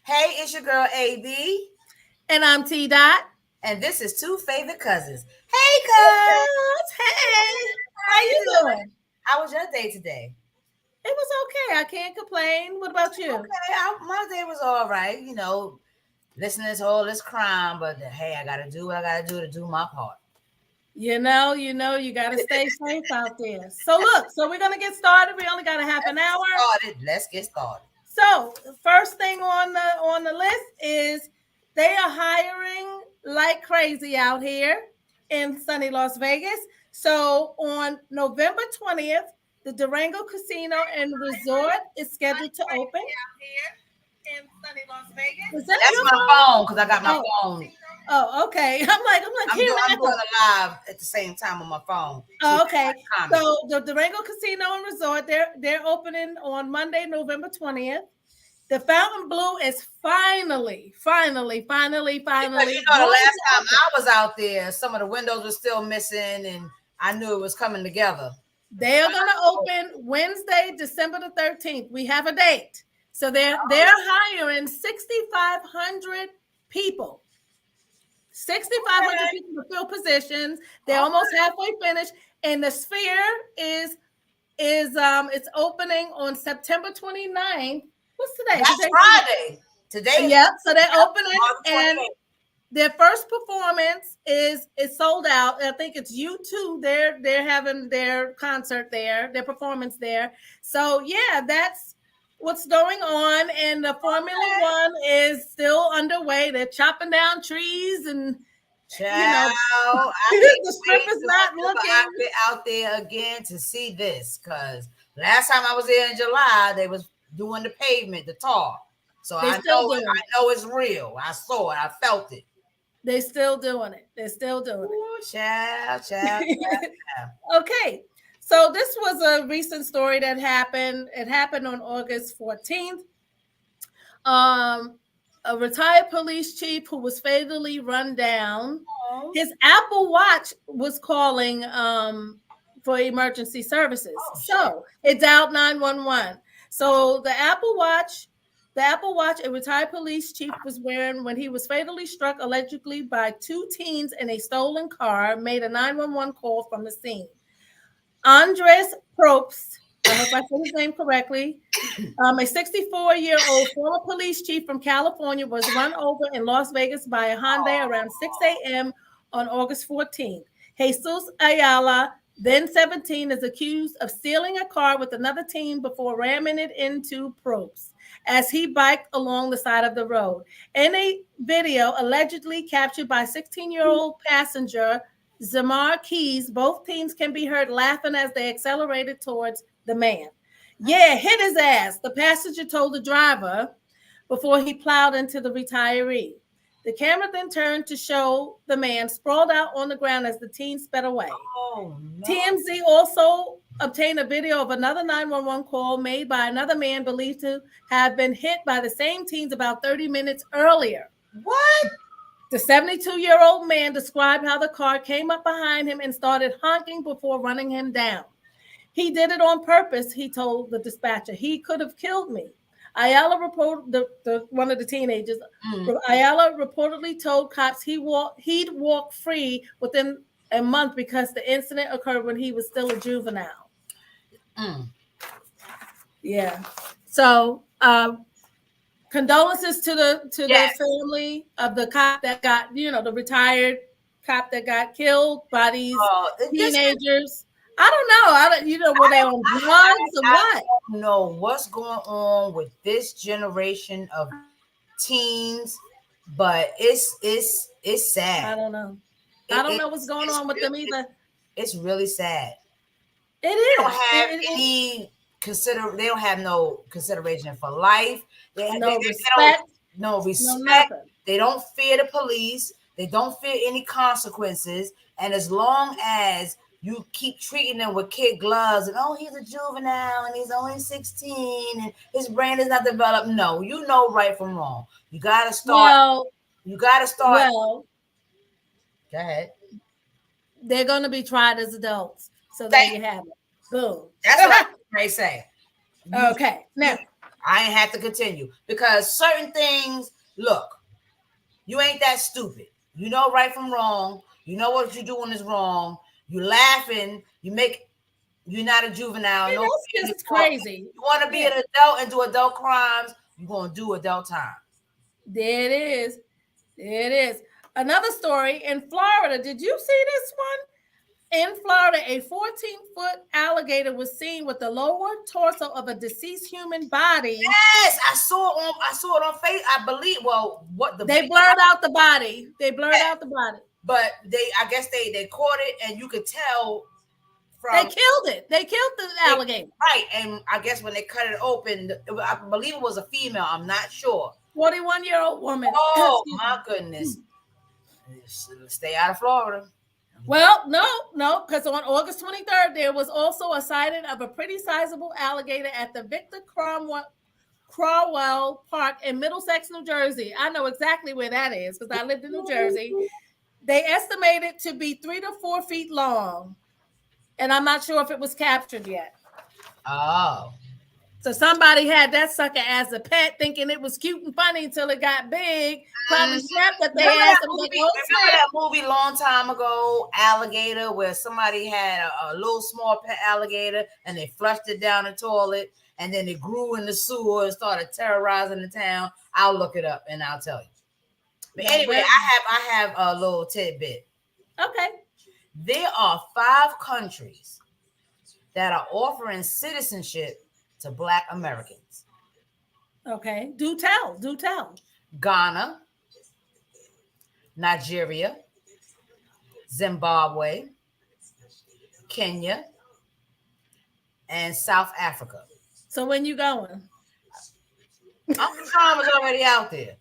Hey, it's your girl AB, And I'm T Dot. and this is Two Favorite Cousins. Hey, cuz, Hey, how how you you doing? doing? How was your day today? It was okay. I can't complain. What about you? Okay, my day was all right. Listening to all this crime, but hey, I gotta do what I gotta do to do my part. You got to stay safe out there. So we're gonna get started. We only got a half an Let's get hour. started. Let's get started. So first thing on the list is they are hiring like crazy out here in sunny Las Vegas. So on November 20th, the Durango Casino and Resort is scheduled to open. In sunny Las Vegas. Is that That's your my phone? phone because I got my Oh, phone. oh, okay. I'm like hearing I'm an doing echo. a live at the same time on my phone. See if Oh, okay. anybody comment. So the Durango Casino and Resort, they're opening on Monday, November 20th. The Fountain Blue is finally Because the going last to time open. I was out there, some of the windows were still missing, and I knew it was coming together. They are going to open Wednesday, December the 13th. We have a date. So they're hiring 6,500 people. 6,500 Okay. people to fill positions. They're All almost right. halfway finished. And the Sphere is it's opening on September 29th. What's today? That's Today. Friday. Today is Yep. So they're opening, March and 28th. their first performance is sold out. I think it's U2. They're having their concert there, their performance there. So yeah, that's what's going on. And the Formula Okay. One is still underway. They're chopping down trees, and you know Child, I can't the strip wait is till not I looking. get out there again to see this. Cause last time I was there in July, they was doing the pavement, the tar. So They're I still know it, doing I it. know it's real. I saw it, I felt it. They're still doing it. They're still doing Ooh, child, child, it. child. Okay. So this was a recent story that happened. It happened on August 14th. Um, a retired police chief who was fatally run down. Oh, His Apple Watch was calling for emergency services. oh shit. So it dialed 911. So the Apple Watch, a retired police chief was wearing when he was fatally struck allegedly by two teens in a stolen car, made a 911 call from the scene. Andres Probst, I hope I said his name correctly, a 64-year-old former police chief from California was run over in Las Vegas by a Hyundai around 6 a.m. on August 14th. Jesus Ayala, then 17, is accused of stealing a car with another teen before ramming it into Probst as he biked along the side of the road. In a video allegedly captured by 16-year-old passenger Zamar Keys, both teens can be heard laughing as they accelerated towards the man. Yeah, hit his ass, the passenger told the driver before he plowed into the retiree. The camera then turned to show the man sprawled out on the ground as the teen sped away. Oh no. TMZ also obtained a video of another 911 call made by another man believed to have been hit by the same teens about 30 minutes earlier. What? The 72-year-old man described how the car came up behind him and started honking before running him down. He did it on purpose, he told the dispatcher. He could have killed me. Ayala reported one of the teenagers. Mm, Ayala reportedly told cops he'd walk free within a month because the incident occurred when he was still a juvenile. mm. Yeah. So condolences to the Yes. family of the cop that got, the retired cop that got killed by these This teenagers. I don't know. Were they on drugs or I what? don't know what's going on with this generation of teens, but it's sad. I don't know. I It, don't know what's it's going it's on with them really either. it's really sad. It They don't is. have any consider. They don't have no consideration for life. No They don't respect, no no respect. nothing. They don't fear the police. They don't fear any consequences. And as long as you keep treating them with kid gloves and oh he's a juvenile and he's only 16 and his brain is not developed. No, you know right from wrong. You gotta start. Well, You gotta start. well, Go ahead. they're going to be tried as adults. So there Thank. you have it. Boom. That's what I say. You Okay. Now, I ain't have to continue because certain things, look, you ain't that stupid. You know right from wrong. You know what you're doing is wrong. You laughing. You're not a juvenile. No, That's just crazy. You want to be an adult and do adult crimes. You're gonna do adult time. There it is. There it is. Another story in Florida. Did you see this one? In Florida, a 14-foot alligator was seen with the lower torso of a deceased human body. Yes, I saw it on Facebook. I believe. Well, they blurred out the body. They blurred out the body. But I guess they caught it, and you could tell from they killed it. They killed the alligator. Right, and I guess when they cut it open, I believe it was a female. I'm not sure. 41-year-old woman. Oh my goodness! Stay out of Florida. Well, no, because on August 23rd, there was also a sighting of a pretty sizable alligator at the Victor Crowell Park in Middlesex, New Jersey. I know exactly where that is because I lived in New Jersey. They estimate it to be 3 to 4 feet long, and I'm not sure if it was captured yet. Oh. So somebody had that sucker as a pet, thinking it was cute and funny until it got big. Probably snapped at their ass. Remember that movie long time ago, Alligator, where somebody had a little small pet alligator and they flushed it down the toilet and then it grew in the sewer and started terrorizing the town. I'll look it up and I'll tell you. But anyway, I have a little tidbit. Okay. There are 5 countries that are offering citizenship to Black Americans. Okay. Do tell. Ghana, Nigeria, Zimbabwe, Kenya, and South Africa. So when you going? Uncle Sean was already out there.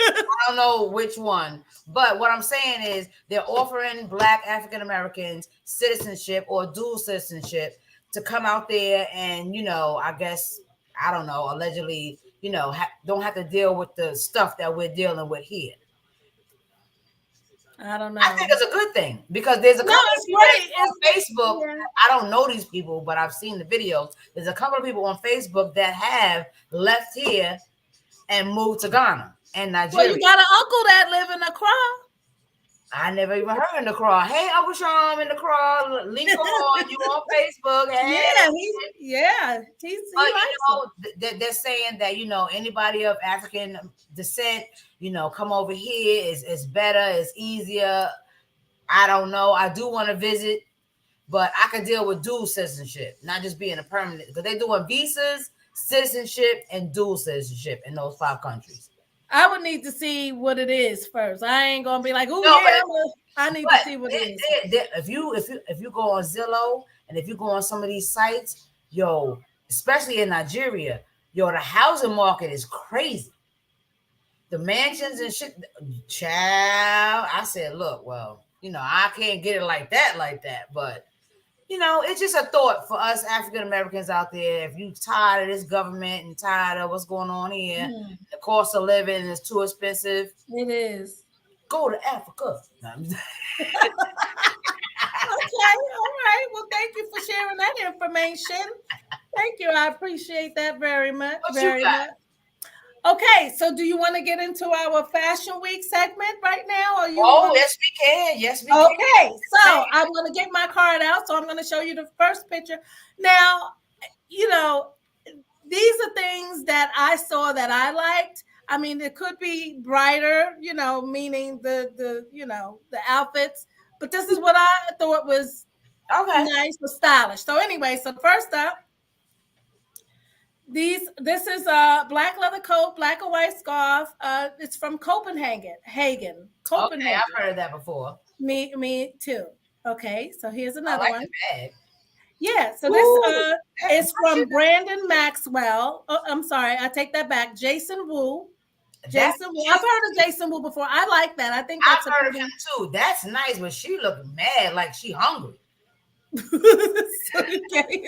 I don't know which one, but what I'm saying is they're offering Black African Americans citizenship or dual citizenship to come out there and, I guess, I don't know, allegedly, don't have to deal with the stuff that we're dealing with here. I don't know. I think it's a good thing because there's a couple of people on Facebook. Yeah. I don't know these people, but I've seen the videos. There's a couple of people on Facebook that have left here and moved to Ghana and Nigeria. Well, you got an uncle that live in Accra. I never even heard in the Accra. Hey, Uncle Sean in the Accra. Link on you on Facebook. Hey. They're saying that anybody of African descent, come over here is better, it's easier. I don't know. I do want to visit, but I can deal with dual citizenship, not just being a permanent. Because they're doing visas, citizenship, and dual citizenship in those 5 countries. I would need to see what it is first. I ain't gonna be like, I need to see what it is. If you go on Zillow and if you go on some of these sites, especially in Nigeria, the housing market is crazy. The mansions and shit, child. I said, look, well, I can't get it like that, but it's just a thought for us African Americans out there. If you're tired of this government and tired of what's going on here, the cost of living is too expensive. It is. Go to Africa. Okay, all right. Well, thank you for sharing that information. Thank you. I appreciate that very much. Very much. Okay, so do you want to get into our Fashion Week segment right now? Yes, we can. Yes, we can. Okay, so I'm going to get my card out. So I'm going to show you the first picture. Now, these are things that I saw that I liked. I mean, it could be brighter, meaning the outfits. But this is what I thought was nice or stylish. So anyway, so first up, this is a black leather coat, black and white scarf. It's from Copenhagen. Okay, I've heard of that before. Me too. Okay, so here's another one. The bag. Yeah, so this is from Brandon Maxwell. Oh, I'm sorry, I take that back. Jason Wu. I've heard of Jason Wu before. I like that. I think that's I've heard of him too. That's nice, but she looked mad, like she hungry. Okay.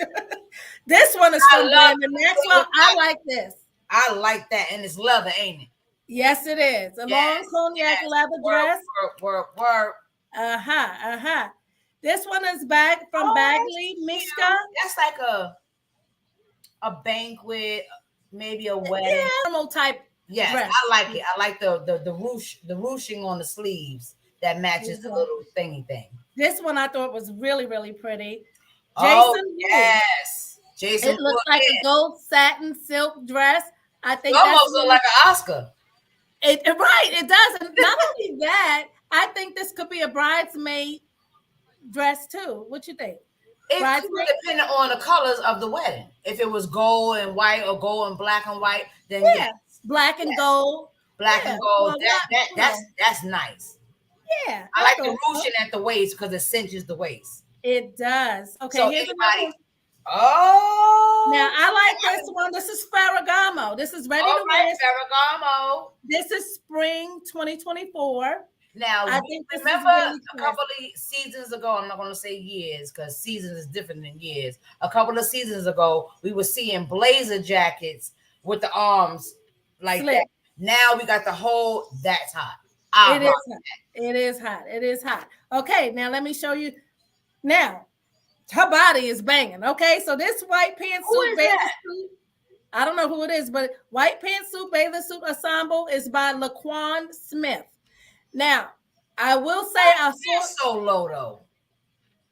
This one is from Brandon Maxwell. I like this. I like that, and it's leather, ain't it? Yes, it is. A long cognac leather dress. Work. This one is from Bagley Mishka. That's like a banquet, maybe a wedding. Yeah, normal type Yes, dress. I like it. I like the ruching on the sleeves that matches the little thingy thing. This one I thought was really, really pretty. Oh Jason Wu. yes, Jason It Wu looks like a again. gold satin silk dress. I It think that's almost look really, like an Oscar. right. It does. And not only that, I think this could be a bridesmaid dress too. What you think? It could Bridesmaid? depend on the colors of the wedding. If it was gold and white or gold and black and white, then Yeah. yes, Black and yes. gold. Black Yeah. and gold. Well, not, That's nice. yeah. I like the thought so. ruching at the waist because it cinches the waist. It does. Okay, So here's anybody. another one. Oh, Now I like this one. This is Ferragamo. This is ready all to right, wear. Ferragamo. This is spring 2024. Now, I think this is remember really a couple of seasons ago, I'm not going to say years because seasons is different than years. A couple of seasons ago, we were seeing blazer jackets with the arms like Slit. that. Now we got the whole, that's hot. It is hot. It is hot. It is hot. Okay, now let me show you. Now, her body is banging. Okay, so this white pantsuit bathing suit, I don't know who it is, but white pantsuit bathing suit ensemble is by Laquan Smith. Now, I will say I saw so low though.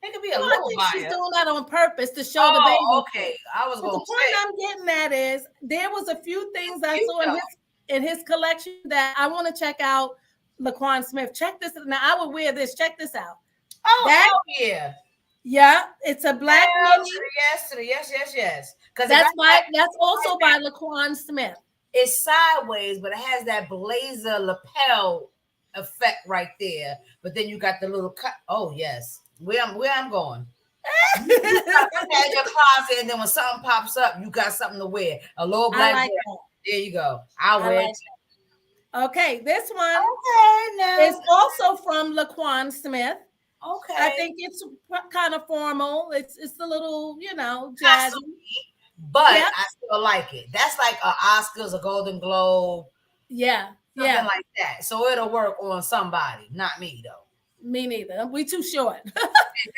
It could be a I little think higher. she's doing that on purpose to show the baby. Okay. I was going the to point say. I'm getting at is there was a few things I saw in his collection that I want to check out. Laquan Smith, check this. Now I would wear this. Check this out. Oh, hell yeah. Yeah, it's a black mini. Yes. Because that's also by Laquan Smith. It's sideways, but it has that blazer lapel effect right there. But then you got the little cut. Oh yes, where I'm going. You had your closet, and then when something pops up, you got something to wear. A little black dress. There you go. I'll wear it. Okay, this one now is also from Laquan Smith. Okay. I think it's kind of formal. It's a little, jazzy. But I still like it. That's like an Oscars, a Golden Globe. Yeah. Something like that. So it'll work on somebody, not me though. Me neither. We too short.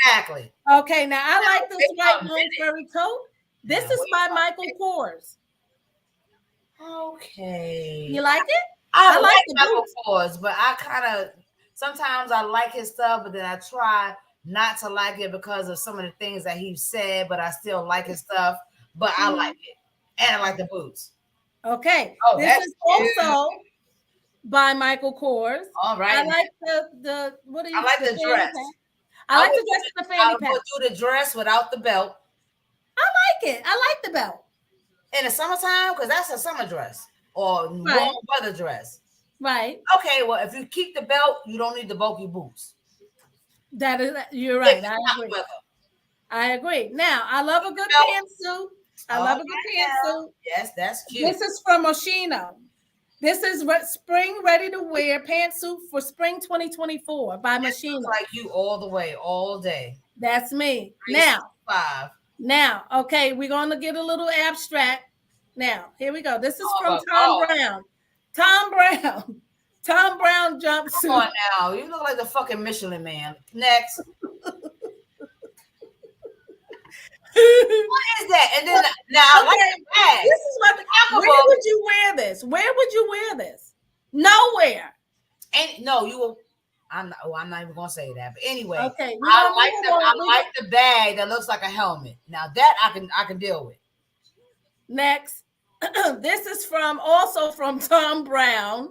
Exactly. Okay, now I like this white Bloomsbury coat. This is by Michael Kors. Okay. You like it? I like Michael Kors, but sometimes I like his stuff, but then I try not to like it because of some of the things that he said, but I still like his stuff. But I like it. And I like the boots. Okay. This is also by Michael Kors. All right. I like the what do you I like the dress. I like the dress with the fanny pack. I would do the dress without the belt. I like it. I like the belt. In the summertime, because that's a summer dress or warm weather dress. Right. Okay, well, if you keep the belt, you don't need the bulky boots. You're right. I agree. Now, I love a good pantsuit. I love a good pantsuit. Yes, that's cute. This is from Moschino. This is spring ready to wear pantsuit for spring 2024 by Moschino. Like you all the way, all day. That's me. Now, okay, we're going to get a little abstract. Now, here we go. This is from Tom Brown. Tom Brown jumpsuit. Come on now. You look like the fucking Michelin Man. Next. What is that? And then now I like the bag. This is what where would you wear this? Where would you wear this? Nowhere. And no, you will. I'm not even gonna say that. But anyway, okay. I like the bag that looks like a helmet. Now that I can deal with. Next, this is also from Tom Brown.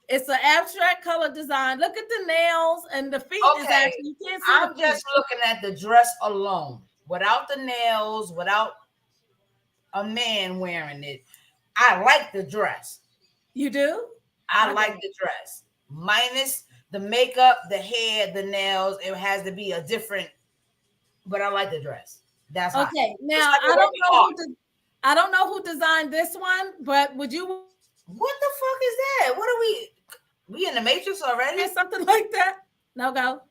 It's an abstract color design. Look at the nails and the feet. Okay. Is actually, you can't see I'm just looking at the dress alone, without the nails, without a man wearing it. I like the dress. You do? I like the dress. Minus the makeup, the hair, the nails. It has to be a different, but I like the dress. That's okay. Hot. Now I don't know who designed this one, but would you? What the fuck is that? What are we in the Matrix already? Or something like that. No go.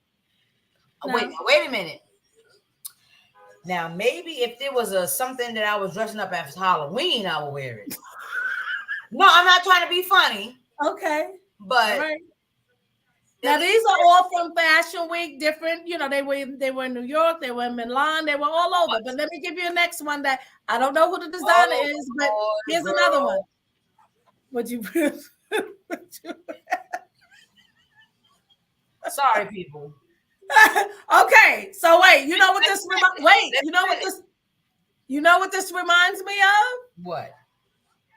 No. Wait a minute. Now maybe if there was something that I was dressing up as Halloween, I would wear it. No, I'm not trying to be funny. Okay. But Now these are all from Fashion Week, different. You know, they were in New York, they were in Milan, they were all over. But let me give you a next one that I don't know who the designer is, but here's another one. Would you? Sorry, people. Okay, so wait, you know what this? You know what this reminds me of? What?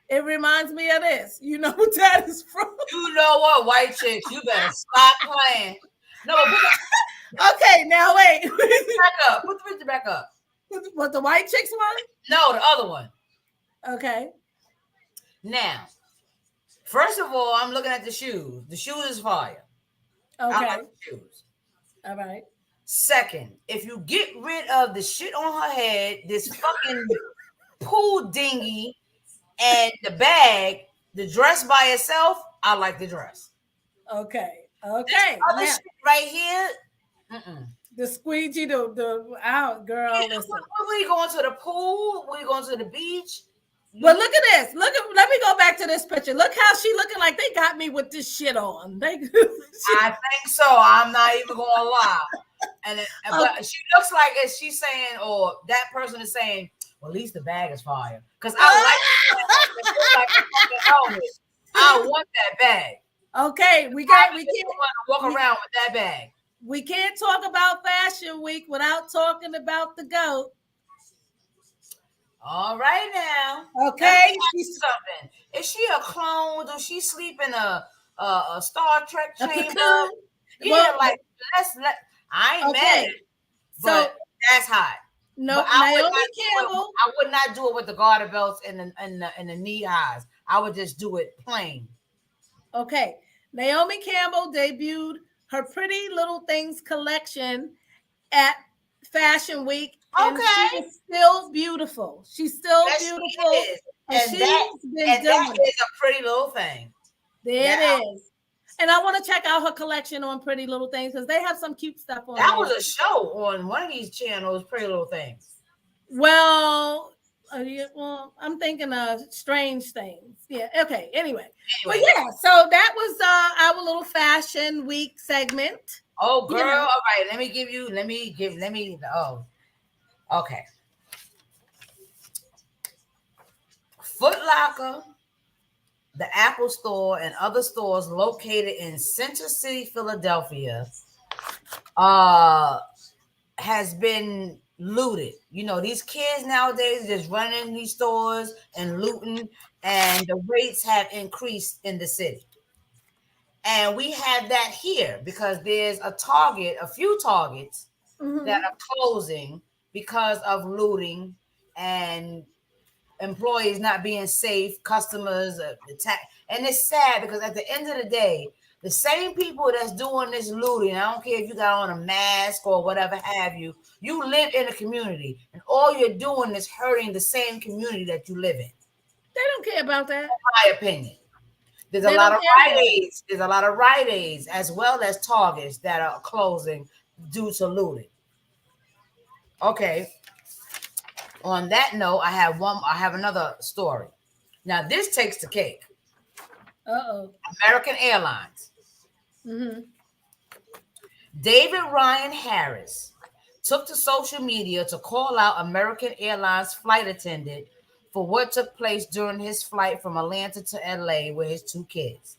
It reminds me of this. You know what that is from? You know what, white chicks? You better stop playing. No, okay, now wait. Back up. Put the picture back up. What, the white chicks one? No, the other one. Okay. Now, first of all, I'm looking at the shoes. The shoes is fire. Okay. I like the shoes. All right. Second, if you get rid of the shit on her head, this fucking pool dinghy, and the bag, the dress by itself, I like the dress. Okay. This other shit right here, the squeegee, the out girl. Yeah, listen. We going to the pool? We going to the beach? But look at this. Let me go back to this picture. Look how she looking like they got me with this shit on. I think so. I'm not even gonna lie. But she looks like she's saying, or that person is saying, well, at least the bag is fire. Because I I want that bag. Okay, we can't walk around with that bag. We can't talk about Fashion Week without talking about the GOAT. All right now. Okay. Something. Is she a clone? Does she sleep in a Star Trek chamber? Yeah, I ain't mad. But that's hot. No, Naomi Campbell. I would not do it with the garter belts and the knee highs. I would just do it plain. Okay. Naomi Campbell debuted her Pretty Little Things collection at Fashion Week. And she is still beautiful. She's still beautiful. She is. And that is a pretty little thing. There it is. And I want to check out her collection on Pretty Little Things because they have some cute stuff on that was a show on one of these channels, Pretty Little Things. Well, I'm thinking of Strange Things. Yeah. Okay. Anyway. But yeah, so that was our little Fashion Week segment. Oh, girl. All right. Okay. Foot Locker, the Apple Store, and other stores located in Center City, Philadelphia, has been looted. You know, these kids nowadays just running these stores and looting, and the rates have increased in the city. And we have that here because there's a few Targets that are closing because of looting and employees not being safe, customers attack. And it's sad because at the end of the day, the same people that's doing this looting, I don't care if you got on a mask or whatever have you, you live in a community and all you're doing is hurting the same community that you live in. They don't care about that. In my opinion. There's a lot of Rite Aids as well as Targets that are closing due to looting. Okay. On that note, I have another story. Now this takes the cake. American Airlines. David Ryan Harris took to social media to call out American Airlines flight attendant for what took place during his flight from Atlanta to LA with his 2 kids.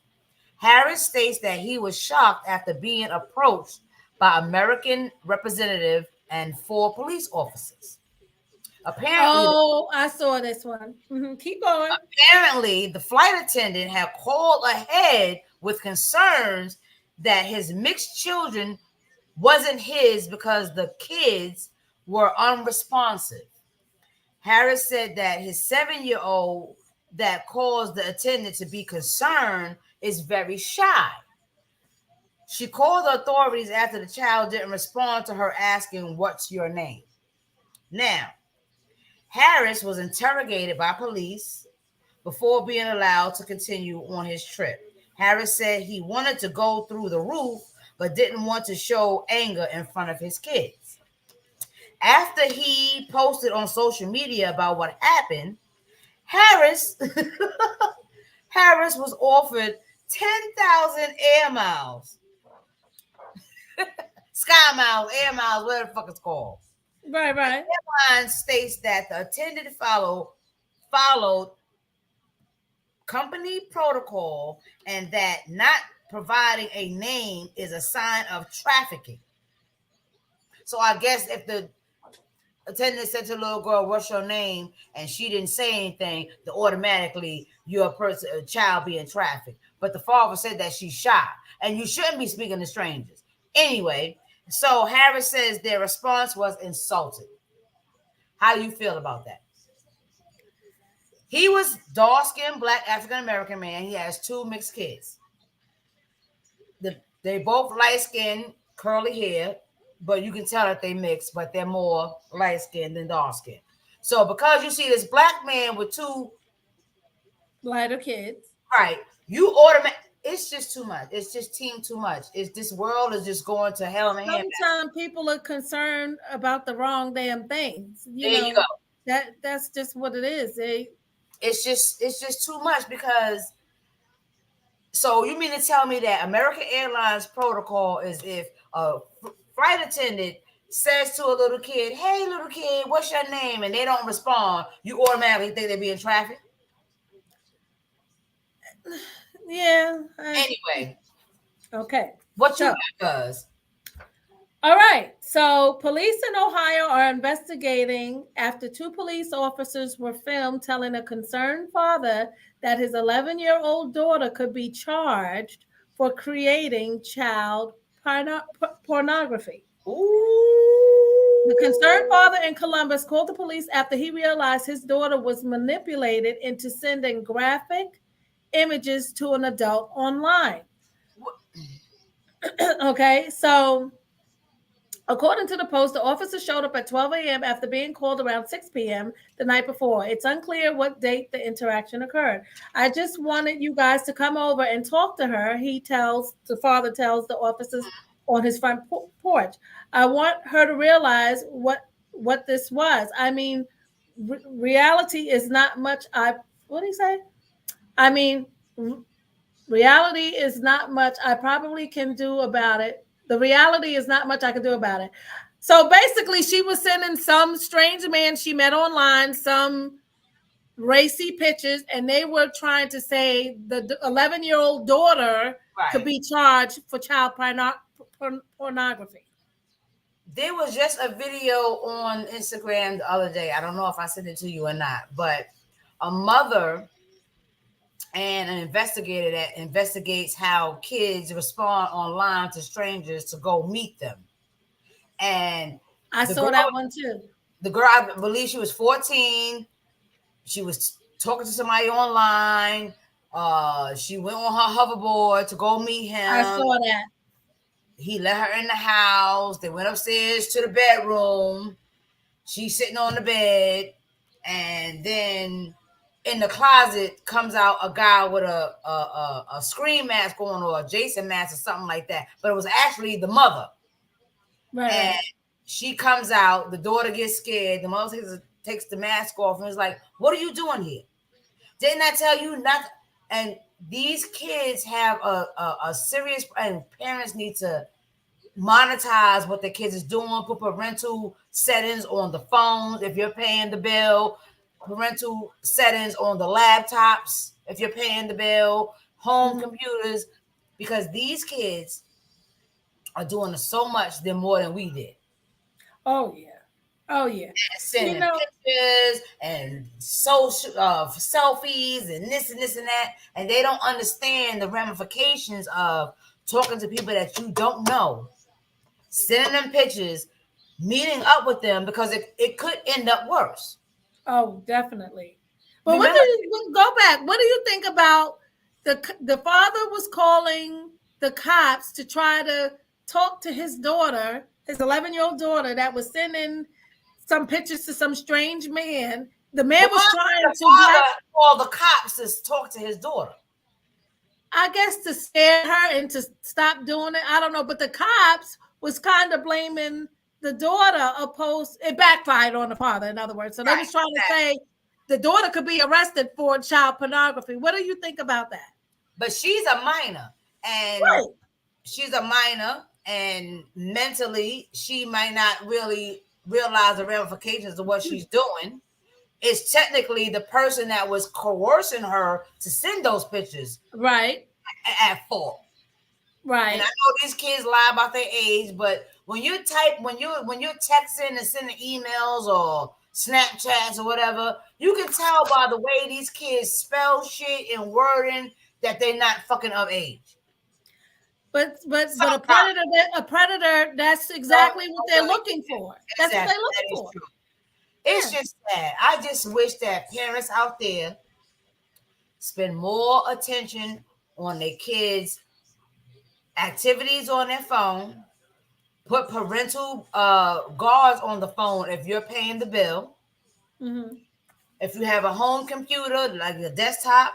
Harris states that he was shocked after being approached by American representative and 4 police officers. Apparently, I saw this one. Keep going. Apparently, the flight attendant had called ahead with concerns that his mixed children wasn't his because the kids were unresponsive. Harris said that his 7-year-old that caused the attendant to be concerned is very shy. She called the authorities after the child didn't respond to her asking, "What's your name?" Now, Harris was interrogated by police before being allowed to continue on his trip. Harris said he wanted to go through the roof, but didn't want to show anger in front of his kids. After he posted on social media about what happened, Harris was offered 10,000 air miles Sky Miles, Air Miles, whatever the fuck it's called. Right. The airline states that the attendant followed company protocol and that not providing a name is a sign of trafficking. So I guess if the attendant said to the little girl, "What's your name?" and she didn't say anything, then automatically you're a child being trafficked. But the father said that she's shy, and you shouldn't be speaking to strangers. Anyway, so Harris says their response was insulting. How do you feel about that? He was dark-skinned, black, African-American man. He has 2 mixed kids. They both light-skinned, curly hair, but you can tell that they mixed, but they're more light-skinned than dark-skinned. So because you see this black man with 2 lighter kids, right, you automatically, it's just too much. It's just too much. This world is just going to hell in a handbasket. Sometimes people are concerned about the wrong damn things. You go. That's just what it is. It's just too much because. So you mean to tell me that American Airlines protocol is if a flight attendant says to a little kid, "Hey, little kid, what's your name?" and they don't respond, you automatically think they're being trafficked? Yeah. Anyway. Okay. What you does? All right. So police in Ohio are investigating after 2 police officers were filmed telling a concerned father that his 11-year-old daughter could be charged for creating child pornography. Ooh. The concerned father in Columbus called the police after he realized his daughter was manipulated into sending graphic images to an adult online. Okay, so according to the Post, the officer showed up at 12 a.m. after being called around 6 p.m. the night before. It's unclear what date the interaction occurred. I just wanted you guys to come over and talk to her, the father tells the officers on his front porch. I want her to realize what this was. I mean, reality is not much. What did he say? I mean, reality is not much I probably can do about it. The reality is not much I can do about it. So basically, she was sending some strange man she met online some racy pictures, and they were trying to say the 11-year-old daughter could be charged for child pornography. There was just a video on Instagram the other day. I don't know if I sent it to you or not, but a mother and an investigator that investigates how kids respond online to strangers to go meet them. And I saw that one too. The girl, I believe she was 14. She was talking to somebody online. She went on her hoverboard to go meet him. I saw that. He let her in the house. They went upstairs to the bedroom. She's sitting on the bed. And then in the closet comes out a guy with a Scream mask on, or a Jason mask or something like that. But it was actually the mother. Right. And she comes out. The daughter gets scared. The mother takes the mask off and is like, "What are you doing here? Didn't I tell you not?" And these kids have a serious, and parents need to monetize what the kids is doing. Put parental settings on the phones if you're paying the bill. Parental settings on the laptops if you're paying the bill. Home computers, because these kids are doing so much more than we did. Oh yeah. Oh yeah. And sending pictures and social selfies and this and that, and they don't understand the ramifications of talking to people that you don't know, sending them pictures, meeting up with them, because it could end up worse. Oh, definitely. But go back. What do you think about the father was calling the cops to try to talk to his daughter, his 11-year-old daughter, that was sending some pictures to some strange man. The man was trying to call the cops to talk to his daughter. I guess to scare her and to stop doing it. I don't know, but the cops was kind of blaming the daughter. It backfired on the father, in other words. So they was trying to say the daughter could be arrested for child pornography. What do you think about that? But she's a minor, and she's a minor, and mentally she might not really realize the ramifications of what she's doing, it's technically the person that was coercing her to send those pictures Right. at fault. Right. And I know these kids lie about their age, but when you're texting and sending emails or Snapchats or whatever, you can tell by the way these kids spell shit and wording that they're not fucking of age. But a predator, that's exactly what they're looking for. That's what they're looking for. True. It's just sad. I just wish that parents out there spend more attention on their kids' activities on their phone, put parental guards on the phone if you're paying the bill. Mm-hmm. If you have a home computer, like a desktop,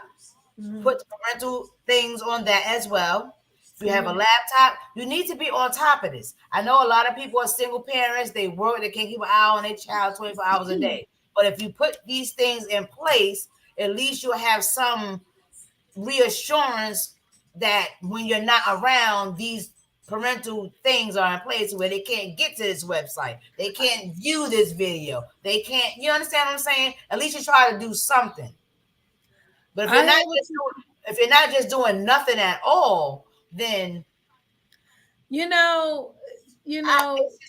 put parental things on that as well. If you have a laptop, you need to be on top of this. I know a lot of people are single parents. They work, they can't keep an eye on their child 24 hours a day. But if you put these things in place, at least you'll have some reassurance that when you're not around, these parental things are in place where they can't get to this website. They can't view this video. They can't, you understand what I'm saying? At least you try to do something. But if you're not just doing nothing at all, then it's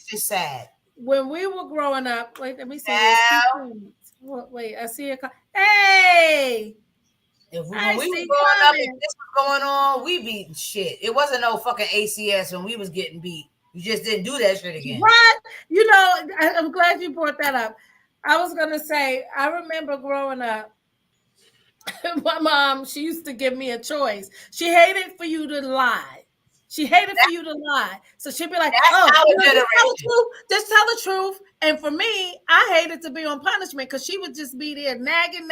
just sad. When we were growing up, wait, let me see. Wait, I see a hey. When we were growing up and this was going on, we beating shit. It wasn't no fucking ACS when we was getting beat. You just didn't do that shit again. What? I'm glad you brought that up. I was gonna say, I remember growing up, my mom, she used to give me a choice. She hated for you to lie. So she'd be like, just tell the truth. And for me, I hated to be on punishment because she would just be there nagging.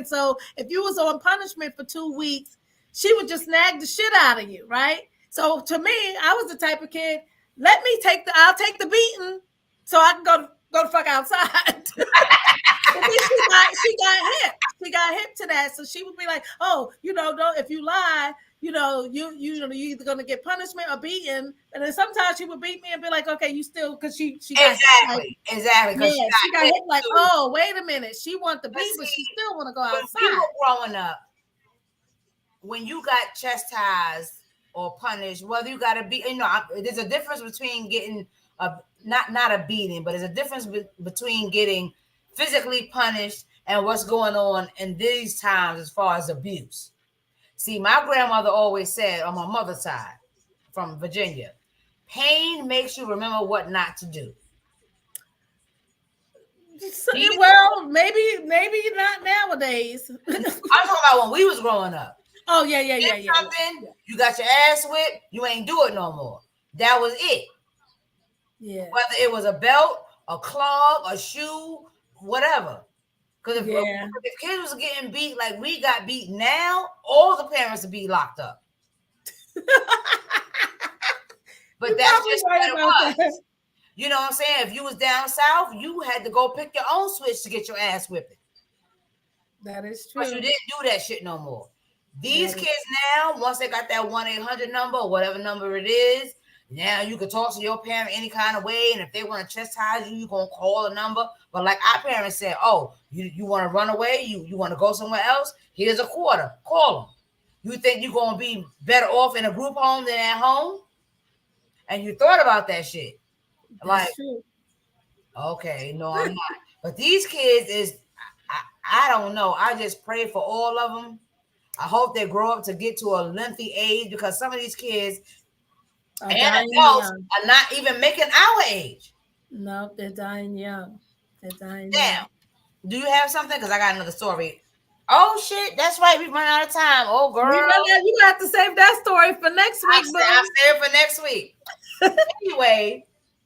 So if you was on punishment for 2 weeks, she would just nag the shit out of you, right? So to me, I was the type of kid, I'll take the beating so I can go the fuck outside. She got hip to that. So she would be like, don't, if you lie, you're either gonna get punishment or beaten. And then sometimes she would beat me and be like, okay, you still, because she got exactly. She got hit like, oh, wait a minute, she want the beat, but she still want to go outside. When you were growing up, when you got chastised or punished, whether you got to be, there's a difference between getting not a beating, but there's a difference between getting physically punished and what's going on in these times as far as abuse. See, my grandmother always said on my mother's side from Virginia, pain makes you remember what not to do. Well, maybe not nowadays. I'm talking about when we was growing up. Oh, yeah. You got your ass whipped, you ain't do it no more. That was it. Yeah. Whether it was a belt, a clog, a shoe, whatever. Because if kids was getting beat like we got beat now, all the parents would be locked up. But that's just what it was. That. You know what I'm saying? If you was down south, you had to go pick your own switch to get your ass whipping. That is true. But you didn't do that shit no more. These kids now, once they got that 1-800 number or whatever number it is, now you can talk to your parent any kind of way. And if they want to chastise you, you're going to call a number. But like our parents said, oh, you want to run away? You want to go somewhere else? Here's a quarter. Call them. You think you're going to be better off in a group home than at home? And you thought about that shit. Like, okay, no, I'm not. But these kids is, I don't know. I just pray for all of them. I hope they grow up to get to a lengthy age because some of these kids and adults are not even making our age. No, they're dying young. Damn. Do you have something? Because I got another story. Oh, shit. That's right. We run out of time. Oh, girl. You have to save that story for next week. I'll save it for next week. Anyway,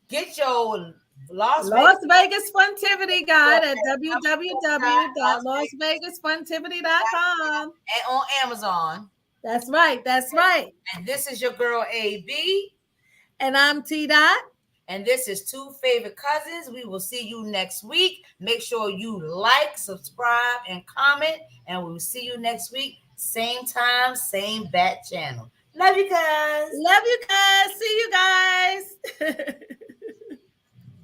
get your Las Vegas Funtivity guide at www.lasvegasfuntivity.com. And on Amazon. That's right. And this is your girl AB. And I'm T-Dot. And this is Two Favorite Cousins. We will see you next week. Make sure you like, subscribe, and comment. And we will see you next week. Same time, same bat channel. Love you guys. Love you guys. See you guys.